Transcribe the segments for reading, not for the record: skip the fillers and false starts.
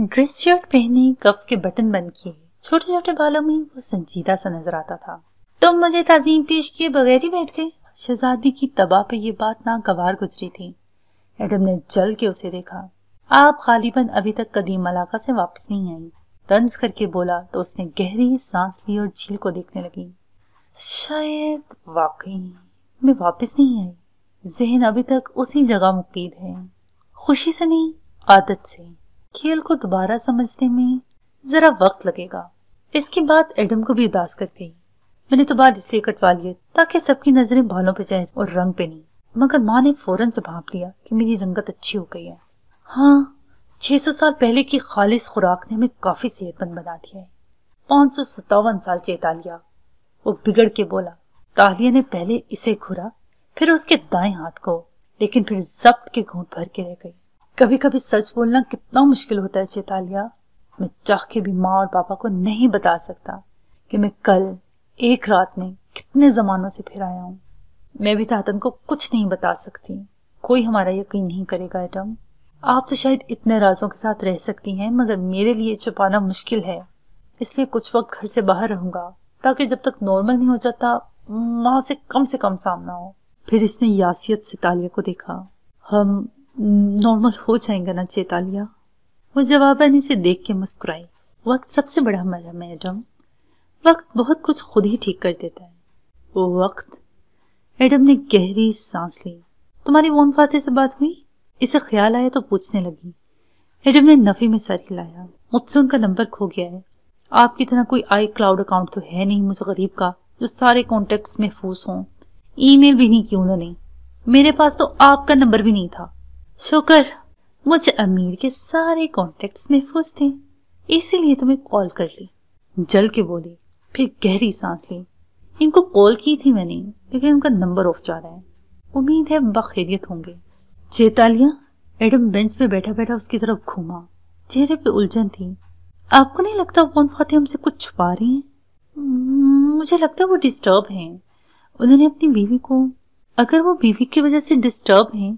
Dress shirt पहने, कफ के button बंद किए, छोटे छोटे बालों में वो संजीदा सा नजर आता था। तुम मुझे ताज़ीम पेश किए बगैर ही बैठ गए। शहजादी की तबा पे ये बात नागवार गुजरी थी। एडम ने जल के उसे देखा। आप गालिबन अभी तक कदीम मलाका से वापस नहीं आई। तंज करके बोला तो उसने गहरी सांस ली और झील को देखने लगी। शायद वाकई मैं वापस नहीं आई। जहन अभी तक उसी जगह मुकीद है। खुशी से नहीं, आदत से। खेल को दोबारा समझने में जरा वक्त लगेगा। इसकी बात एडम को भी उदास कर गई। मैंने तो बाल इसलिए कटवा लिए ताकि सबकी नजरें बालों पे जाए और रंग पे नहीं। मगर माँ ने फौरन से भांप लिया कि मेरी रंगत अच्छी हो गई है। हाँ, 600 साल पहले की खालिस खुराक ने हमें काफी सेहतमंद बना दिया है। 557 साल चेतालिया, वो बिगड़ के बोला। तालिया ने पहले इसे घुरा, फिर उसके दाएं हाथ को, लेकिन फिर जब्त के घूंट भर के रह गई। कभी कभी सच बोलना कितना मुश्किल होता है चेतालिया। मैं चाह के भी माँ और पापा को नहीं बता सकता कि मैं कल एक रात में कितने जमानों से फिर आया हूँ। मैं भी तातन को कुछ नहीं बता सकती। कोई हमारा यकीन नहीं करेगा एडम। आप तो शायद इतने राजों के साथ रह सकती हैं, मगर मेरे लिए छुपाना मुश्किल है। इसलिए कुछ वक्त घर से बाहर रहूंगा ताकि जब तक नॉर्मल नहीं हो जाता माँ से कम सामना हो। फिर इसने यासियत से तालिया को देखा। हम नॉर्मल हो जाएंगे ना चेतालिया? वो जवाबन से देख के मुस्कुराई। वक्त सबसे बड़ा मरहम है एडम। वक्त बहुत कुछ खुद ही ठीक कर देता है। वो वक्त। एडम ने गहरी सांस ली। तुम्हारी वॉन फाते से बात हुई? इसे ख्याल आया तो पूछने लगी। एडम ने नफी में सर हिलाया। मुझसे उनका नंबर खो गया है। आपकी तरह कोई आई क्लाउड अकाउंट तो है नहीं मुझे गरीब का, जो सारे कॉन्टेक्ट्स महफूज हों। ईमेल भी नहीं की उन्होंने। मेरे पास तो आपका नंबर भी नहीं था। शुक्र, मुझे अमीर के सारे कॉन्टेक्ट्स महफूज थे, इसीलिए तुम्हें कॉल कर ली। जल के बोली, फिर गहरी सांस ली। इनको कॉल की थी मैंने, लेकिन उनका नंबर ऑफ जा रहा है। उम्मीद है बखैरियत होंगे। चेतालिया? एडम बेंच पे बैठा बैठा उसकी तरफ घूमा। चेहरे पे उलझन थी। आपको नहीं लगता वॉन फाते हमसे कुछ छुपा रही हैं? मुझे लगता है वो डिस्टर्ब हैं। उन्होंने अपनी बीवी को, अगर वो बीवी की वजह से डिस्टर्ब हैं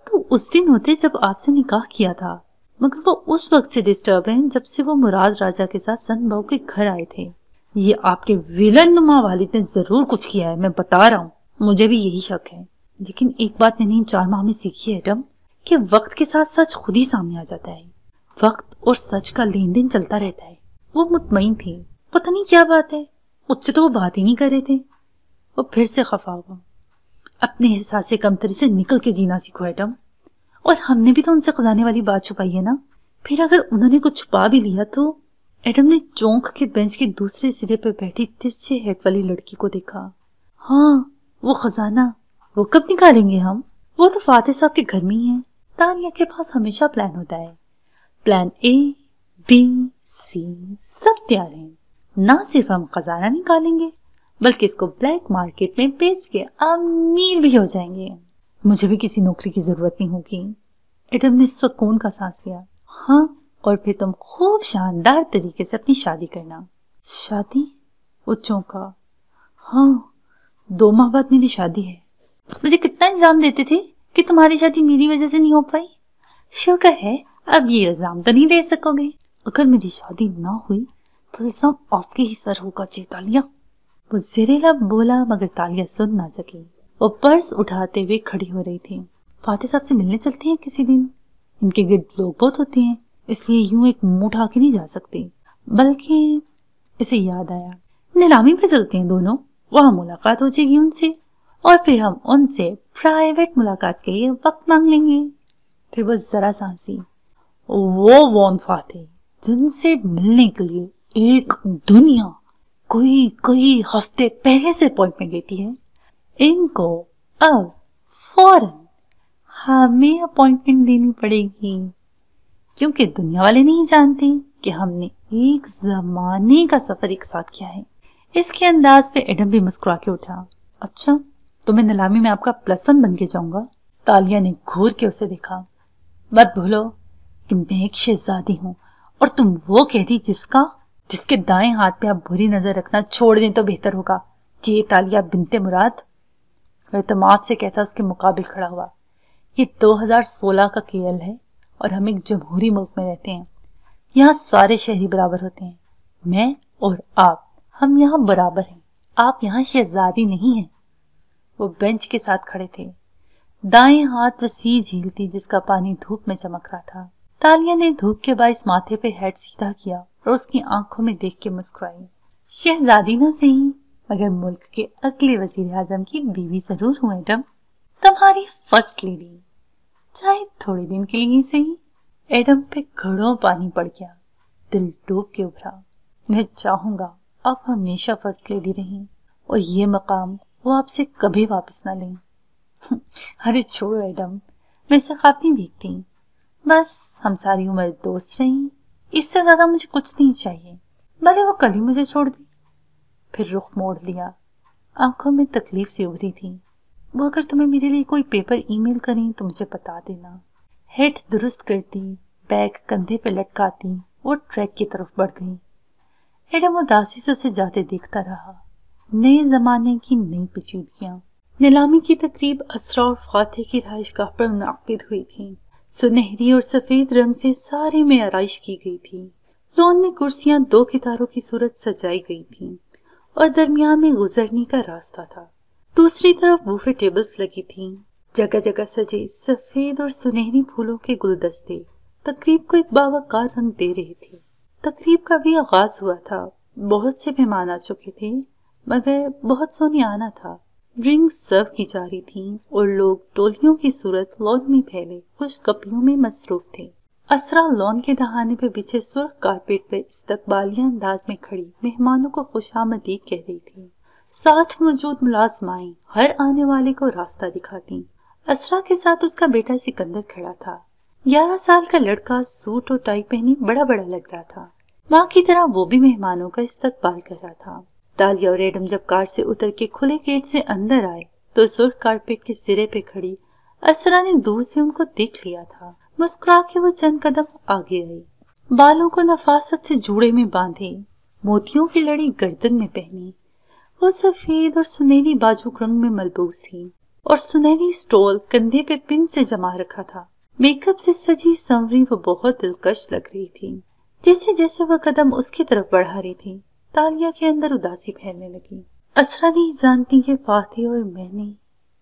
तो उस दिन होते जब आपसे निकाह किया था, मगर वो उस वक्त से डिस्टर्ब हैं जब से वो मुराद राजा के साथ सन बहू के घर आए थे। ये आपके विलन नुमा वालिद ने जरूर कुछ किया है, मैं बता रहा हूँ। मुझे भी यही शक है। लेकिन एक बात मैंने इन 4 माह में सीखी है एडम, कि वक्त के साथ सच खुद ही सामने आ जाता है। वक्त और सच का लेन देन चलता रहता है। वो मुतमईन थी। पता नहीं क्या बात है, मुझसे तो वो बात ही नहीं कर रहे थे। वो फिर से खफा हुआ। अपने एहसास कमतरी से निकल के जीना सीखो एडम। और हमने भी तो उनसे खजाने वाली बात छुपाई है ना। फिर अगर उन्होंने कुछ छुपा भी लिया तो। एडम ने चौंक के बेंच के दूसरे सिरे पर बैठी तिरछे हेड वाली लड़की को देखा। हाँ, वो खजाना, वो कब निकालेंगे हम? वो तो फाते साहब के घर में ही है। तानिया के पास हमेशा प्लान होता है। प्लान ए, बी, सी सब तैयार है। ना सिर्फ हम खजाना निकालेंगे, बल्कि इसको ब्लैक मार्केट में बेच के अमीर भी हो जाएंगे। मुझे भी किसी नौकरी की जरूरत नहीं होगी। एडम ने सुकून का सांस लिया। हाँ, और फिर तुम खूब शानदार तरीके से अपनी शादी करना। शादी? वो चौंका। हाँ, 2 माह बाद मेरी शादी है। मुझे कितना इल्जाम देते थे कि तुम्हारी शादी मेरी वजह से नहीं हो पाई। शुक्र है अब ये इल्जाम तो नहीं दे सकोगे। अगर मेरी शादी ना हुई तो इल्जाम आपके ही सर होगा चेतालिया। वो ज़ेरेला बोला, मगर तालिया सुन ना सकी। वो पर्स उठाते हुए खड़ी हो रही थी। फाते साहब से मिलने चलते हैं किसी दिन। इनके गिर्द लोग बहुत होते हैं, इसलिए यूं एक मुंह उठा के नहीं जा सकती। बल्कि इसे याद आया, नीलामी पे चलते हैं दोनों। वहां मुलाकात हो जाएगी उनसे, और फिर हम उनसे प्राइवेट मुलाकात के लिए वक्त मांग लेंगे। फिर वो जरा सांसी। वो वॉन फाते जिनसे मिलने के लिए एक दुनिया कोई हफ्ते पहले से अपॉइंटमेंट लेती है, इनको अब फौरन हमें अपॉइंटमेंट देनी पड़ेगी, क्योंकि दुनिया वाले नहीं जानते कि हमने एक जमाने का सफर एक साथ किया है। इसके अंदाज पे एडम भी मुस्कुरा के उठा। अच्छा, तो मैं नीलामी में आपका +1 बन के जाऊंगा? तालिया ने घूर के उसे देखा। मत भूलो कि मैं एक शहजादी हूँ, और तुम वो कहती जिसके दाएं हाथ पे आप बुरी नजर रखना छोड़ दें तो बेहतर होगा। तालिया बिनते मुराद। एतमाद से कहता उसके मुकाबिल खड़ा हुआ। ये 2016 का केएल है और हम एक जमहूरी मुल्क में रहते हैं। यहाँ सारे शहरी बराबर होते हैं, मैं और आप, हम यहाँ बराबर हैं। आप यहाँ शहजादी नहीं हैं। वो बेंच के साथ खड़े थे। दाएं हाथ वसी झील थी जिसका पानी धूप में चमक रहा था। तालिया ने धूप के बाइस माथे पे हेड सीधा किया और उसकी आंखों में देख के मुस्कुराई। शहजादी ना सही, मगर मुल्क के अगले वजीर आजम की बीवी जरूर हूँ एडम, तुम्हारी फर्स्ट लेडी, चाहे थोड़े दिन के लिए ही सही। एडम पे घड़ों पानी पड़ गया, दिल डूब के उभरा। मैं चाहूंगा आप हमेशा फर्स्ट लेडी रहें और ये मकाम वो आपसे कभी वापस ना लें। अरे छोड़ो एडम, मैं इसे ख्वाब नहीं देखती, बस हम सारी उम्र दोस्त रहें, इससे ज्यादा मुझे कुछ नहीं चाहिए, भले वो कल ही मुझे छोड़ दे। फिर रुख मोड़ लिया, आंखों में तकलीफ सी उभरी थी। वो अगर तुम्हें मेरे लिए कोई पेपर ईमेल करें तो मुझे बता देना। हेड दुरुस्त करती, बैग कंधे पे लटकाती वो ट्रैक की तरफ बढ़ गई। एडम उदासी से उसे जाते देखता रहा। नए जमाने की नई पेचीदगियां। नीलामी की तकरीब असरा और फातिह की रहायशगाह पर मुनाकिद हुई थी। सुनहरी और सफेद रंग से सारे में आराइश की गई थी। लॉन में कुर्सियां 2 कितारों की सूरत सजाई गई थी और दरमियान में गुजरने का रास्ता था। दूसरी तरफ बूफे टेबल्स लगी थीं। जगह जगह सजे सफेद और सुनहरी फूलों के गुलदस्ते तकरीब को एक बावकार रंग दे रहे थे। तकरीब का भी आगाज हुआ था। बहुत से मेहमान आ चुके थे, मगर बहुत सोने आना था। ड्रिंक्स सर्व की जा रही थीं और लोग टोलियों की सूरत लॉन में फैले खुशगपियों में मसरूफ थे। असरा लॉन के दहाने पे बिछे सुर्ख कारपेट पे इस्तकबालिया अंदाज में खड़ी मेहमानों को खुशामदीद कह रही थी। साथ मौजूद मुलाजमाएं हर आने वाले को रास्ता दिखाती। असरा के साथ उसका बेटा सिकंदर खड़ा था। 11 साल का लड़का सूट और टाई पहने बड़ा बड़ा लग रहा था। माँ की तरह वो भी मेहमानों का इस्तकबाल कर रहा था। तालिया और एडम जब कार से उतर के खुले गेट से अंदर आए तो सुर्ख कारपेट के सिरे पे खड़ी असरा ने दूर से उनको देख लिया था। मुस्कुरा के वो चंद कदम आगे आई। बालों को नफासत से जूड़े में बांधे, मोतियों की लड़ी गर्दन में पहनी। वो सफेद और सुनहरी बाजुक रंग में मलबूस थी और सुनहरी स्टोल कंधे पे पिन से जमा रखा था। मेकअप से सजी संवरी वो बहुत दिलकश लग रही थी। जैसे जैसे वह कदम उसकी तरफ बढ़ा रही थी, तालिया के अंदर उदासी फैलने लगी। असरा नहीं जानती कि फातिह और मैंने।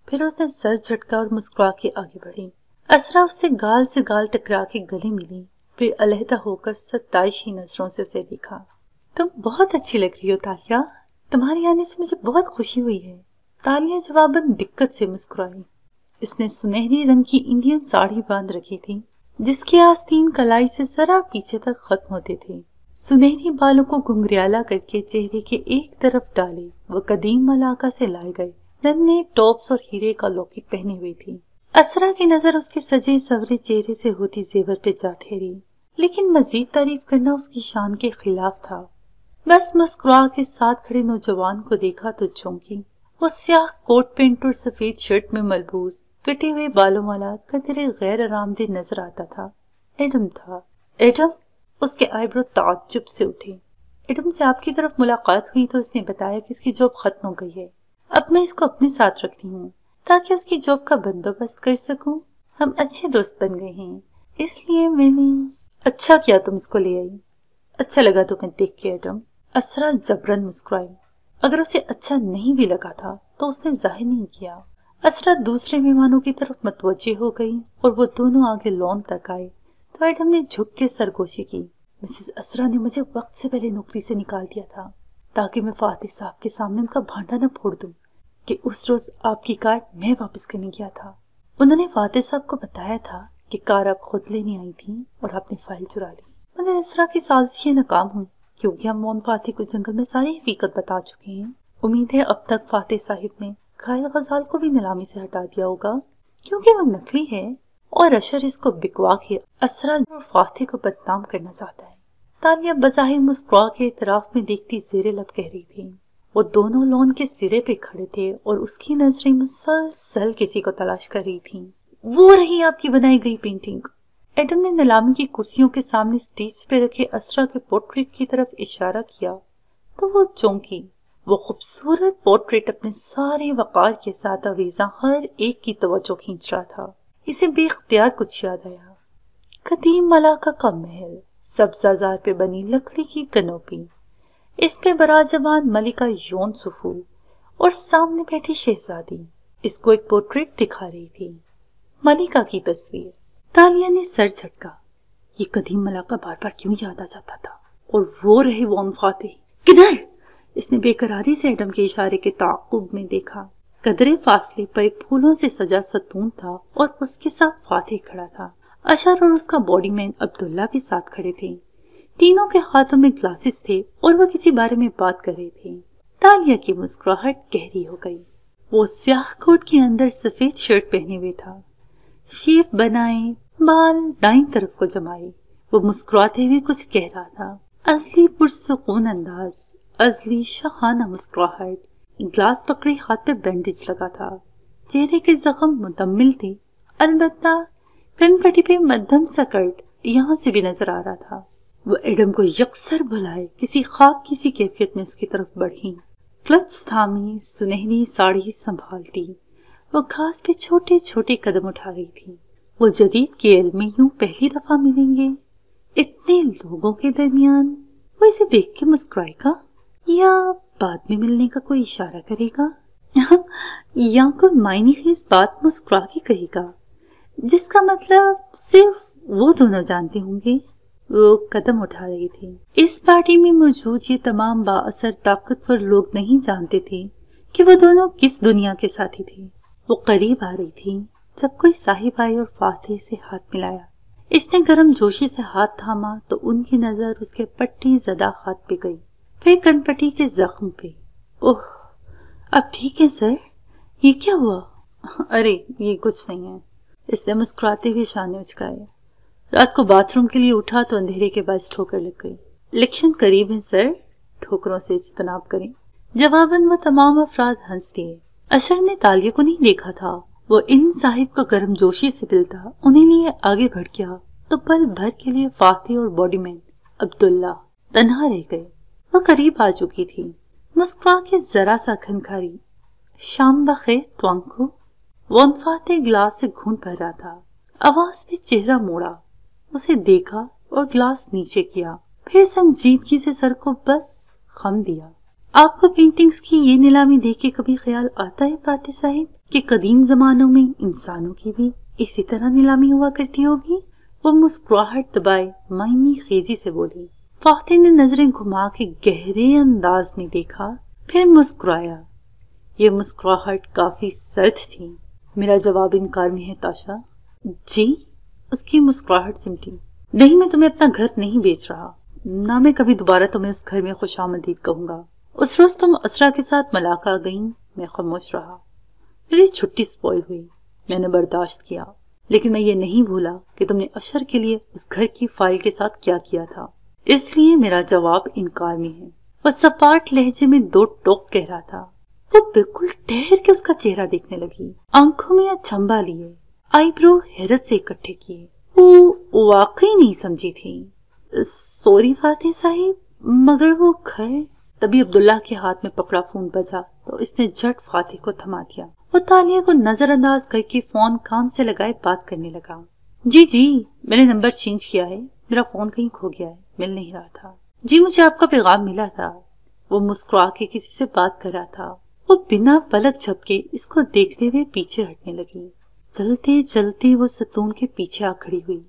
फिर उसने सर झटका और मुस्कुरा के आगे बढ़ी। असरा उससे गाल से गाल टकरा के गले मिली, फिर अलहदा होकर सताइशी नजरों से उसे देखा। तुम बहुत अच्छी लग रही हो तालिया, तुम्हारे आने से मुझे बहुत खुशी हुई है। तालिया जवाबन दिक्कत से मुस्कुराई। इसने सुनहरी रंग की इंडियन साड़ी बांध रखी थी, जिसके आस्तीन कलाई से जरा पीछे तक खत्म होते थे। सुनहरी बालों को घुंघरियाला करके चेहरे के एक तरफ डाले वो कदीम मलाका से लाए गए नन्हे टॉप्स और हीरे का लॉकेट पहने हुई थी। असरा की नजर उसके सजे सवरे चेहरे से होती जेवर पे जा ठहरी, लेकिन मजीद तारीफ करना उसकी शान के खिलाफ था। बस मुस्कुरा के साथ खड़े नौजवान को देखा तो चौंकी। वो स्याह कोट पैंट और सफेद शर्ट में मलबूस कटे हुए बालों वाला कदरे गैर आरामदेह नजर आता था। एडम था। एडम? उसके आईब्रो ताज्जुब से उठे। एडम से आपकी तरफ मुलाकात हुई तो उसने बताया कि इसकी जॉब खत्म हो गई है। अब मैं इसको अपने साथ रखती हूँ ताकि उसकी जॉब का बंदोबस्त कर सकूं। हम अच्छे दोस्त बन गए हैं, इसलिए मैंने। अच्छा किया तुम इसको ले आई। अच्छा लगा तुम्हें देख के एडम। असरा जबरन मुस्कुराई। अगर उसे अच्छा नहीं भी लगा था तो उसने जाहिर नहीं किया। असरा दूसरे मेहमानों की तरफ मतवज्जे हो गई और वो दोनों आगे लॉन तक आए तो एडम ने झुक के सरगोशी की। मिसेस असरा ने मुझे वक्त से पहले नौकरी से निकाल दिया था ताकि मैं फातिह साहब के सामने उनका भांडा न फोड़ दूं कि उस रोज आपकी कार मैं वापस करने गया था। उन्होंने फातिह साहब को बताया था कि कार आप खुद लेने आई थी और आपने फाइल चुरा ली, मगर असरा की साजिशें नाकाम हुई क्योंकि हम मोन फातिह को जंगल में सारी हकीकत बता चुके हैं। उम्मीद है अब तक फातिह साहिब ने घायल गजाल को भी नीलामी से हटा दिया होगा क्योंकि वो नकली है और अशर इसको बिकवा के असरा और फातिह को बदनाम करना चाहता है। तालिया बज़ाहिर मुस्कुरा के इतराफ में देखती ज़ेरे लब कह रही थी। वो दोनों लॉन के सिरे पे खड़े थे और उसकी नजरें मुसलसल किसी को तलाश कर रही थीं। वो रही आपकी बनाई गई पेंटिंग। एडम ने नीलामी की कुर्सियों के सामने स्टेज पे रखे असरा के पोर्ट्रेट की तरफ इशारा किया तो वो चौंकी। वो खूबसूरत पोर्ट्रेट अपने सारे वकार के साथ अवीजा हर एक की तवज्जो खींच रहा था। इसे बेख्तियार कुछ याद आया। कदीम मलाका का महल, सब्जाजार पे बनी लकड़ी की कनोपी, इस पे बराजमान मलिका यौन सुफू और सामने बैठी शहजादी इसको एक पोर्ट्रेट दिखा रही थी। मलिका की तस्वीर। तालिया ने सर झटका। ये कदीम मलाका बार बार क्यों याद आ जाता था? और वो रहे वॉन फातेह। किधर? इसने बेकरारी से एडम के इशारे के ताक़ुब में देखा। कदरे फासले पर एक फूलों से सजा सतून था और उसके साथ फातेह खड़ा था। अशर और उसका बॉडीमैन अब्दुल्ला भी साथ खड़े थे। तीनों के हाथों में ग्लासेस थे और वह किसी बारे में बात कर रहे थे। तालिया की मुस्कुराहट गहरी हो गई। वो स्याह कोट के अंदर सफेद शर्ट पहने हुए था, शेव बनाए, बाल दाईं तरफ को जमाए। वो मुस्कुराते हुए कुछ कह रहा था। असली पुरसुकून अंदाज, असली शाहाना मुस्कुराहट। ग्लास पकड़े हाथ पे बैंडेज लगा था। चेहरे के जख्म मुकम्मल थे, अलबत्ता कनपट्टी पे मध्यम सा कट यहाँ से भी नजर आ रहा था। वो एडम को यकसर बुलाए किसी ख्वाब की सी कैफियत में उसकी तरफ बढ़ी। क्लच थामी, सुनहरी साड़ी संभालती वो घास पे छोटे छोटे कदम उठा रही थी। वो जदीद खेल में यूं पहली दफा मिलेंगे इतने लोगों के दरमियान। वो इसे देख के मुस्कुराएगा या बाद में मिलने का कोई इशारा करेगा या कोई मायने खेज बात मुस्कुरा के कहेगा जिसका मतलब सिर्फ वो दोनों जानते होंगे। वो कदम उठा रही थी। इस पार्टी में मौजूद ये तमाम बाअसर ताकतवर लोग नहीं जानते थे कि वो दोनों किस दुनिया के साथी थे। वो करीब आ रही थी जब कोई साहिब आई और फातेह से हाथ मिलाया। इसने गर्म जोशी से हाथ थामा तो उनकी नजर उसके पट्टी ज़दा हाथ पे गई, फिर कनपट्टी के जख्म पे। ओह, अब ठीक है सर? ये क्या हुआ? अरे ये कुछ नहीं है, इसने मुस्कुराते हुए शाने उचकाए। रात को बाथरूम के लिए उठा तो अंधेरे के बाद ठोकर लग गई। इलेक्शन करीब है सर, ठोकरों से इज्तनाब करें। जवाबन वो तमाम अफराद हंस दिए। अशर ने तालिया को नहीं देखा था। वो इन साहिब को गर्म जोशी से मिलता उन्हें लिए आगे बढ़ गया तो पल भर के लिए फातेह और बॉडीमैन अब्दुल्ला तन्हा रह गए। वो करीब आ चुकी थी। मुस्कुरा के जरा सा खनखारी, शाम बखैर त्वांको। वॉन फातेह ग्लास से घूंट भर रहा था। आवाज पे चेहरा मोड़ा, उसे देखा और ग्लास नीचे किया, फिर संजीदगी से सर को बस खम दिया। आपको पेंटिंग्स की ये नीलामी देख के कभी ख्याल आता है फातेह साहिब कि कदीम जमानों में इंसानों की भी इसी तरह नीलामी हुआ करती होगी? वो मुस्कुराहट दबाए मायनी खेजी से बोली। फातेह ने नजरें घुमा के गहरे अंदाज में देखा, फिर मुस्कुराया। ये मुस्कुराहट काफी सर्द थी। मेरा जवाब इनकार में है ताशा। जी? उसकी मुस्कुराहट सिमटी। नहीं, मैं तुम्हें अपना घर नहीं बेच रहा, ना मैं कभी दोबारा तुम्हें उस घर में खुशामदीद कहूंगा। उस रोज तुम असरा के साथ मलाका गई, मैं खामोश रहा। मेरी छुट्टी स्पॉइल हुई, मैंने बर्दाश्त किया, लेकिन मैं ये नहीं भूला कि तुमने अशर के लिए उस घर की फाइल के साथ क्या किया था। इसलिए मेरा जवाब इनकार में है। वो सपाट लहजे में दो टोक कह रहा था। वो बिल्कुल ठहर के उसका चेहरा देखने लगी, आंखों में अचंभा लिए, आईब्रो हैरत से इकट्ठे किए। वो वाकई नहीं समझी थी। सॉरी फातेह साहिब, मगर वो घर। तभी अब्दुल्ला के हाथ में पकड़ा फोन बजा तो इसने झट फातेह को थमा दिया। वो तालिया को नजरअंदाज करके फोन कान से लगाए बात करने लगा। जी, मैंने नंबर चेंज किया है, मेरा फोन कहीं खो गया है, मिल नहीं रहा था। जी, मुझे आपका पैगाम मिला था। वो मुस्कुरा के किसी से बात कर रहा था। वो बिना पलक झपके इसको देखते हुए पीछे हटने लगी। चलते चलते वो सतून के पीछे आ खड़ी हुई।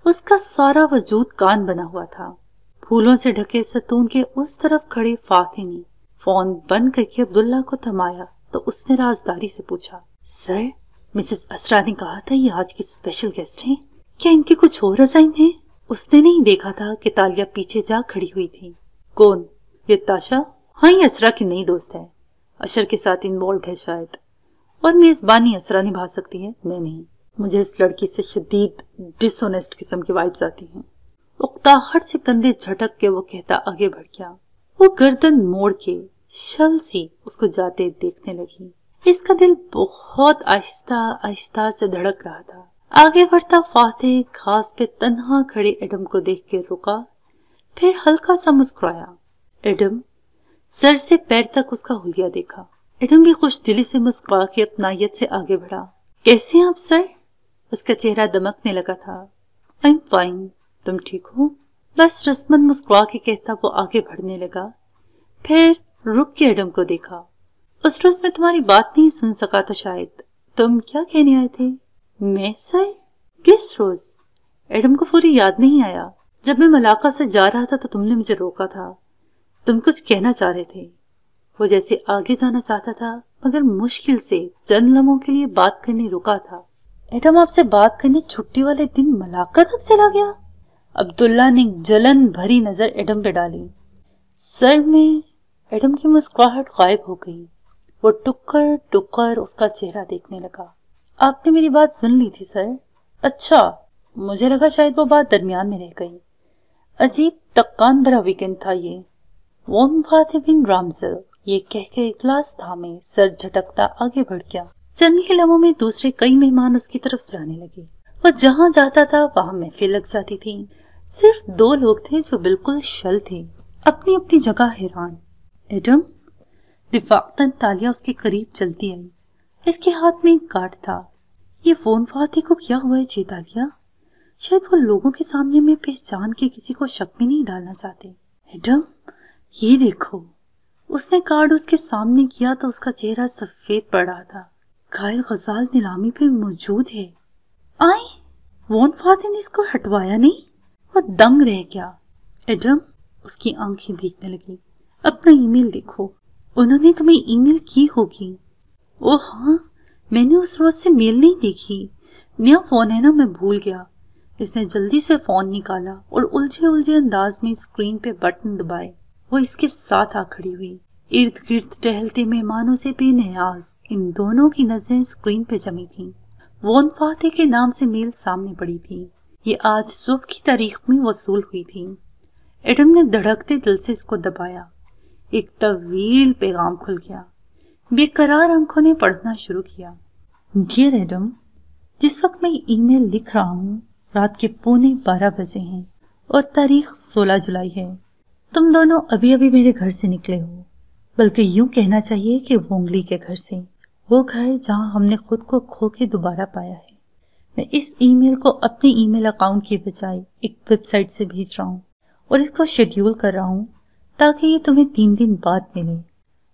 उसका सारा वजूद कान बना हुआ था। फूलों से ढके सतून के उस तरफ खड़े फातेह ने फोन बंद करके अब्दुल्ला को थमाया तो उसने राजदारी से पूछा, सर, मिसेस असरा ने कहा था ये आज की स्पेशल गेस्ट हैं, क्या इनके कुछ और अज़ाइम है? उसने नहीं देखा था कि तालिया पीछे जा खड़ी हुई थी। कौन? ये ताशा? हाँ, ये असरा की नई दोस्त है, अशर के साथ इन्वॉल्व है शायद, और मेजबानी असरा निभा सकती है, मैं नहीं। मुझे इस लड़की से शदीद डिसऑनेस्ट किस्म की वाइब्स आती हैं। उकताहट से कंधे झटक के वो कहता आगे बढ़ गया। वो गर्दन मोड़ के शल सी उसको जाते देखने लगी। इसका दिल बहुत आहिस्ता आहिस्ता से धड़क रहा था। आगे बढ़ता फातेह घास पे तन्हा खड़े एडम को देख के रुका, फिर हल्का सा मुस्कुराया। एडम, सर से पैर तक उसका हुलिया देखा। एडम भी खुश दिली से मुस्कुरा के अपनायत से आगे बढ़ा। कैसे हैं आप सर? उसका चेहरा दमकने लगा था। आई एम फाइन, तुम ठीक हो? बस रस्मन मुस्कुरा के कहता वो आगे बढ़ने लगा। फिर रुक के एडम को देखा। उस रोज मैं तुम्हारी बात नहीं सुन सका था शायद। तुम क्या कहने आए थे? मैं सर? किस रोज? एडम को पूरी याद नहीं आया। जब मैं मलाका से जा रहा था तो तुमने मुझे रोका था। तुम कुछ कहना चाह रहे थे। वो जैसे आगे जाना चाहता था मगर मुश्किल से चंद लम्हों के लिए बात करने रुका था। एडम आपसे बात करने छुट्टी वाले दिन मलाका तक चला गया? अब्दुल्ला ने जलन भरी नजर एडम पे डाली। सर में एडम की मुस्कुराहट गायब हो गई। वो टुक्कर टुक्कर उसका चेहरा देखने लगा। आपने मेरी बात सुन ली थी सर? अच्छा, मुझे लगा शायद वो बात दरमियान में रह गई। अजीब तक्कान भरा वीकेंड था ये। वोन फाते बिन रामजल ये कह के गिलास थामे सर झटकता आगे बढ़ गया। चंद ही लम्हों में दूसरे कई मेहमान उसकी तरफ जाने लगे। वो जहां जाता था वहां महफिल लग जाती थी। सिर्फ 2 लोग थे जो बिल्कुल शल थे, अपनी अपनी जगह हैरान। एडम? दिफाक्तन तालिया उसके करीब चलती आई। इसके हाथ में एक कार्ड था। ये वोन फाते को क्या हुआ है चेतालिया? शायद वो लोगों के सामने में पहचान के किसी को शक में नहीं डालना चाहते। एडम, ये देखो। उसने कार्ड उसके सामने किया तो उसका चेहरा सफेद पड़ रहा था। घायल गजाल नीलामी पे मौजूद है। आए, वोन फाते ने इसको हटवाया नहीं? वो दंग रह गया। एडम, उसकी आंखें भीगने लगी। अपना ईमेल देखो, उन्होंने तुम्हें ईमेल की होगी। ओ हाँ, मैंने उस रोज से मेल नहीं देखी। नया फोन है ना, मैं भूल गया। इसने जल्दी से फोन निकाला और उलझे उलझे अंदाज में स्क्रीन पे बटन दबाए। वो इसके साथ आ खड़ी हुई। इर्द गिर्द टहलते मेहमानों से बेनियाज इन दोनों की नजरें स्क्रीन पे जमी थीं। वोन फाते के नाम से मेल सामने पड़ी थी। ये आज सुबह की तारीख में वसूल हुई थी। एडम ने धड़कते दिल से इसको दबाया। एक तवील पैगाम खुल गया। बेकरार आंखों ने पढ़ना शुरू किया। डियर एडम, जिस वक्त मैं ईमेल लिख रहा हूँ रात के 11:15 बजे हैं और तारीख 16 जुलाई है। तुम दोनों अभी अभी मेरे घर से निकले हो, बल्कि यूं कहना चाहिए कि वोंगली के घर से, वो घर जहां हमने खुद को खो के दोबारा पाया है। मैं इस ईमेल को अपने ईमेल अकाउंट की बजाय एक वेबसाइट से भेज रहा हूँ और इसको शेड्यूल कर रहा हूँ ताकि ये तुम्हें 3 दिन बाद मिले।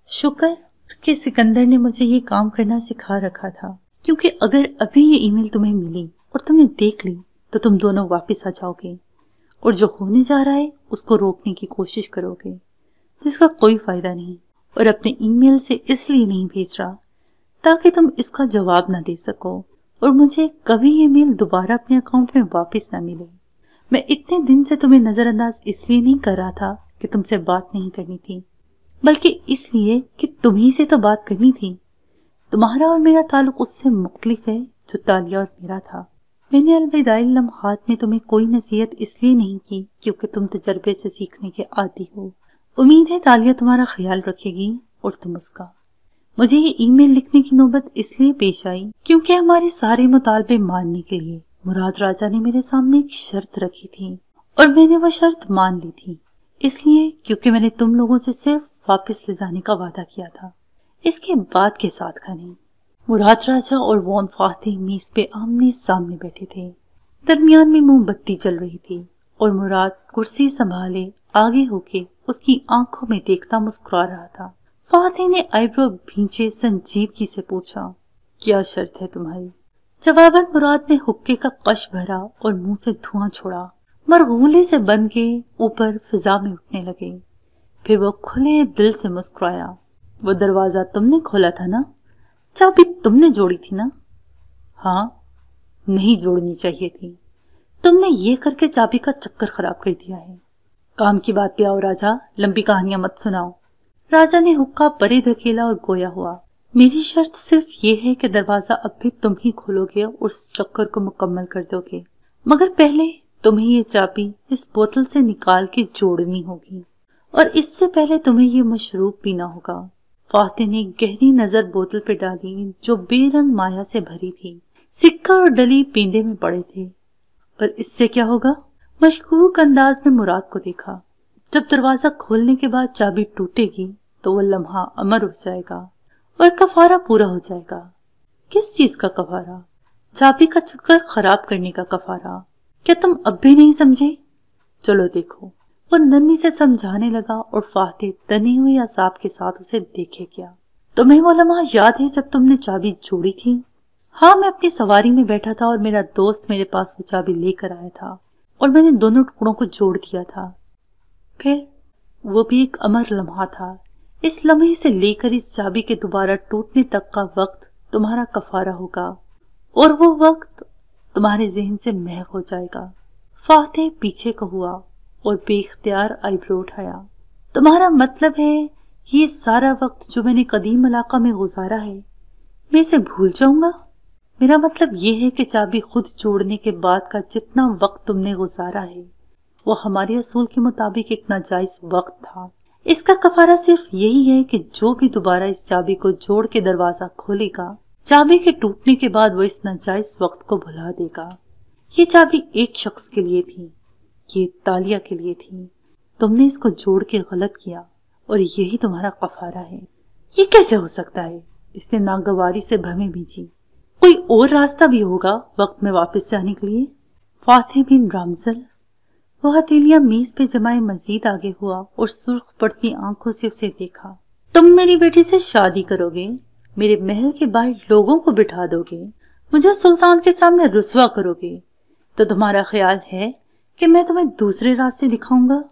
शुक्र कि सिकंदर ने मुझे ये काम करना सिखा रखा था, क्योंकि अगर अभी ये ईमेल तुम्हें मिली और तुमने देख ली तो तुम दोनों वापस आ जाओगे और जो होने जा रहा है उसको रोकने की कोशिश करोगे, जिसका कोई फायदा नहीं। और अपने ईमेल से इसलिए नहीं भेज रहा ताकि तुम इसका जवाब ना दे सको और मुझे कभी ये मेल दोबारा अपने अकाउंट में वापस ना मिले। मैं इतने दिन से तुम्हें नजरअंदाज इसलिए नहीं कर रहा था कि तुमसे बात नहीं करनी थी, बल्कि इसलिए कि तुम्ही से तो बात करनी थी। तुम्हारा और मेरा ताल्लुक उससे मुख्तलिफ है जो तालिया और मेरा था। मैंने अलविदाई लम्हात में तुम्हें कोई नसीहत इसलिए नहीं की क्योंकि तुम तजर्बे से सीखने के आदी हो। उम्मीद है तालिया तुम्हारा ख्याल रखेगी और तुम उसका। मुझे ये ईमेल लिखने की नौबत इसलिए पेश आई क्योंकि हमारे सारे मुतालबे मानने के लिए मुराद राजा ने मेरे सामने एक शर्त रखी थी और मैंने वो शर्त मान ली थी, इसलिए क्योंकि मैंने तुम लोगों से सिर्फ वापस ले जाने का वादा किया था। इसके बाद के साथ का नहीं। मुराद राजा और वोन फाते मेज पे आमने सामने बैठे थे। दरमियान में मोमबत्ती जल रही थी और मुराद कुर्सी संभाले आगे होके उसकी आंखों में देखता मुस्कुरा रहा था। फाते ने आईब्रो भींचे संजीदगी से पूछा, क्या शर्त है तुम्हारी? जवाबन मुराद ने हुक्के का कश भरा और मुंह से धुआं छोड़ा। मरगूले से बन के ऊपर फिजा में उठने लगे। फिर वो खुले दिल से मुस्कुराया। वो दरवाजा तुमने खोला था ना? चाबी तुमने जोड़ी थी ना? हाँ, नहीं जोड़नी चाहिए थी। तुमने ये करके चाबी का चक्कर खराब कर दिया है। काम की बात पे आओ राजा, लंबी कहानियां मत सुनाओ। राजा ने हुक्का परे धकेला और गोया हुआ। मेरी शर्त सिर्फ ये है कि दरवाजा अब भी तुम ही खोलोगे और उस चक्कर को मुकम्मल कर दोगे, मगर पहले तुम्हें ये चाबी इस बोतल से निकाल के जोड़नी होगी और इससे पहले तुम्हें ये मशरूब पीना होगा। फाते ने गहरी नजर बोतल पे डाली जो बेरंग माया से भरी थी। सिक्का और डली पींदे में पड़े थे। और इससे क्या होगा? मशकूक अंदाज में मुराद को देखा। जब दरवाजा खोलने के बाद चाबी टूटेगी तो वो लम्हा अमर हो जाएगा और कफारा पूरा हो जाएगा। किस चीज का कफारा? चाबी का चक्कर खराब करने का कफारा। क्या तुम अब भी नहीं समझे? चलो देखो। वो नरमी से समझाने लगा और फातिह तने हुए अज़ाब के साथ उसे देखे गया। तुम्हें वो लम्हा याद है जब तुमने चाबी जोड़ी थी? हाँ, मैं अपनी सवारी में बैठा था और मेरा दोस्त मेरे पास वो चाबी लेकर आया था और मैंने दोनों टुकड़ों को जोड़ दिया था। फिर वो भी एक अमर लम्हा था। इस लम्हे से लेकर इस चाबी के दोबारा टूटने तक का वक्त तुम्हारा कफारा होगा और वो वक्त तुम्हारे ज़हन से महव हो जाएगा। फातिह पीछे को हुआ और बेख्तियार आईब्रो उठाया। तुम्हारा मतलब है कि ये सारा वक्त जो मैंने कदीम इलाका में गुजारा है, मैं इसे भूल जाऊंगा? मेरा मतलब ये है कि चाबी खुद जोड़ने के बाद का जितना वक्त तुमने गुजारा है वो हमारे असूल के मुताबिक एक नाजायज वक्त था। इसका कफारा सिर्फ यही है कि जो भी दोबारा इस चाबी को जोड़ के दरवाजा खोलेगा, चाबी के टूटने के बाद वो इस नाजायज वक्त को भुला देगा। ये चाबी एक शख्स के लिए थी, ये तालिया के लिए थी। तुमने इसको जोड़ के गलत किया और यही तुम्हारा कफारा है। ये कैसे हो सकता है? इसने नागवारी से भवें भींची। कोई और रास्ता भी होगा वक्त में वापस जाने के लिए? फातिह बिन रामजल। वो हथेलियां मेज पे जमाए मजीद आगे हुआ और सुर्ख पड़ती आंखों से उसे देखा। तुम मेरी बेटी से शादी करोगे, मेरे महल के बाहर लोगों को बिठा दोगे, मुझे सुल्तान के सामने रुसवा करोगे, तो तुम्हारा ख्याल है कि मैं तुम्हें दूसरे रास्ते दिखाऊंगा?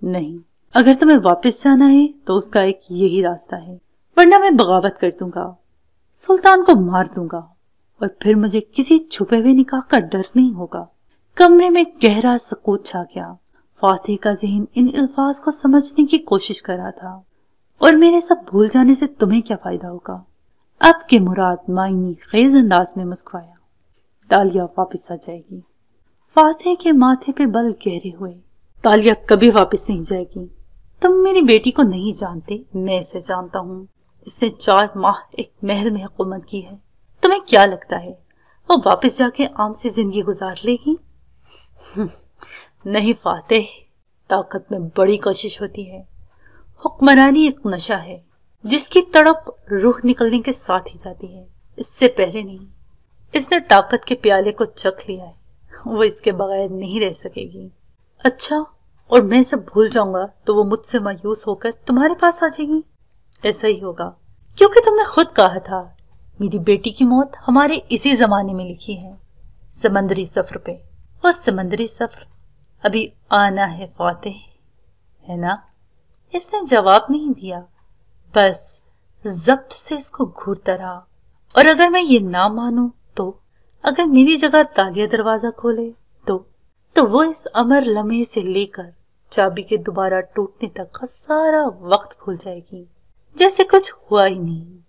नहीं, अगर तुम्हें वापस जाना है तो उसका एक यही रास्ता है, वरना मैं बगावत कर दूंगा, सुल्तान को मार दूंगा और फिर मुझे किसी छुपे हुए निकाह का डर नहीं होगा। कमरे में गहरा सकूत छा गया। फातिह का ज़हन इन अल्फाज को समझने की कोशिश कर रहा था। और मेरे सब भूल जाने से तुम्हें क्या फायदा होगा? अब के मुराद मायनी खेज अंदाज में मुस्कुराया। तालिया वापस आ जाएगी। फातिह के माथे पे बल गहरे हुए। तालिया कभी वापस नहीं जाएगी। तुम मेरी बेटी को नहीं जानते, मैं इसे जानता हूँ। इसने 4 माह एक महल में हुकूमत की है। तुम्हें क्या लगता है वो वापस जाके आम से जिंदगी गुजार लेगी? नहीं फातिह, ताकत में बड़ी कोशिश होती है। हुक्मरानी एक नशा है जिसकी तड़प रूह निकलने के साथ ही जाती है, इससे पहले नहीं। इसने ताकत के प्याले को चख लिया है, वो इसके बगैर नहीं रह सकेगी। अच्छा, और मैं सब भूल जाऊंगा तो वो मुझसे मायूस होकर तुम्हारे पास आ जाएगी? ऐसा ही होगा, क्योंकि तुमने खुद कहा था मेरी बेटी की मौत हमारे इसी जमाने में लिखी है, समंदरी सफर पे। वो समंदरी सफर अभी आना है फातिह, है ना? इसने जवाब नहीं दिया, बस जब्त से इसको घूरता रहा। और अगर मैं ये ना मानूं तो, अगर मेरी जगह तालिया दरवाजा खोले तो वो इस अमर लम्हे से लेकर चाबी के दोबारा टूटने तक का सारा वक्त भूल जाएगी, जैसे कुछ हुआ ही नहीं।